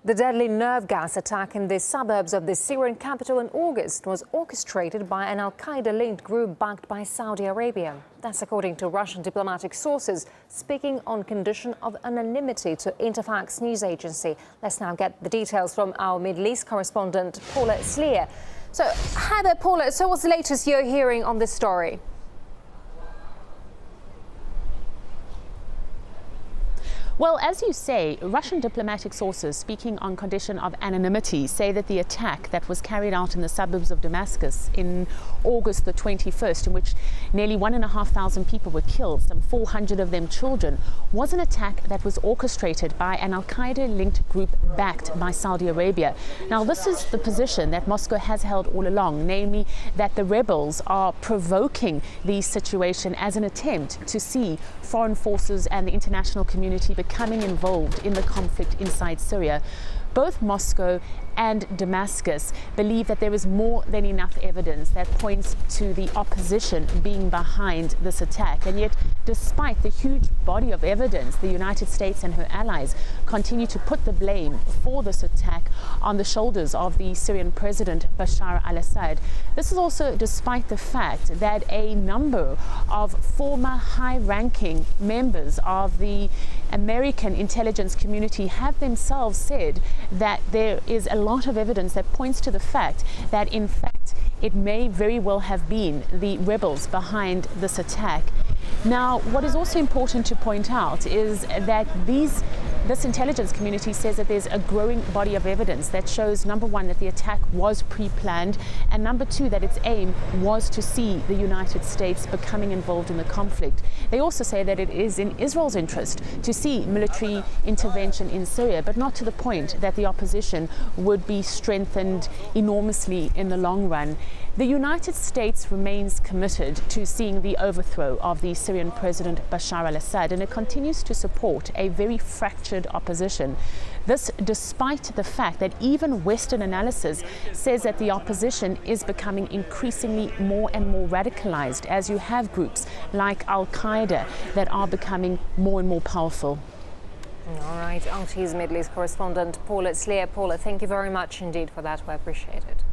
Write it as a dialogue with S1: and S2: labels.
S1: The deadly nerve gas attack in the suburbs of the Syrian capital in August was orchestrated by an al-Qaeda-linked group backed by Saudi Arabia. That's according to Russian diplomatic sources, speaking on condition of anonymity to Interfax news agency. Let's now get the details from our Middle East correspondent, Paula Sleer. So, hi there, Paula. So what's the latest you're hearing on this story?
S2: Well, as you say, Russian diplomatic sources speaking on condition of anonymity say that the attack that was carried out in the suburbs of Damascus in August the 21st, in which nearly 1,500 people were killed, some 400 of them children, was an attack that was orchestrated by an al-Qaeda-linked group backed by Saudi Arabia. Now, this is the position that Moscow has held all along, namely that the rebels are provoking the situation as an attempt to see foreign forces and the international community becoming involved in the conflict inside Syria. Both Moscow and Damascus believe that there is more than enough evidence that points to the opposition being behind this attack. And yet, despite the huge body of evidence, the United States and her allies continue to put the blame for this attack on the shoulders of the Syrian President Bashar al-Assad. This is also despite the fact that a number of former high-ranking members of the American intelligence community have themselves said that there is a lot of evidence that points to the fact that, in fact, it may very well have been the rebels behind this attack. Now, what is also important to point out is that this intelligence community says that there's a growing body of evidence that shows, number one, that the attack was pre-planned, and number two, that its aim was to see the United States becoming involved in the conflict. They also say that it is in Israel's interest to see military intervention in Syria, but not to the point that the opposition would be strengthened enormously in the long run. The United States remains committed to seeing the overthrow of the Syrian President Bashar al-Assad, and it continues to support a very fractured opposition. This despite the fact that even Western analysis says that the opposition is becoming increasingly more and more radicalized, as you have groups like al-Qaeda that are becoming more and more powerful.
S1: All right, RT's Middle East correspondent Paula Sleer. Paula, thank you very much indeed for that. We appreciate it.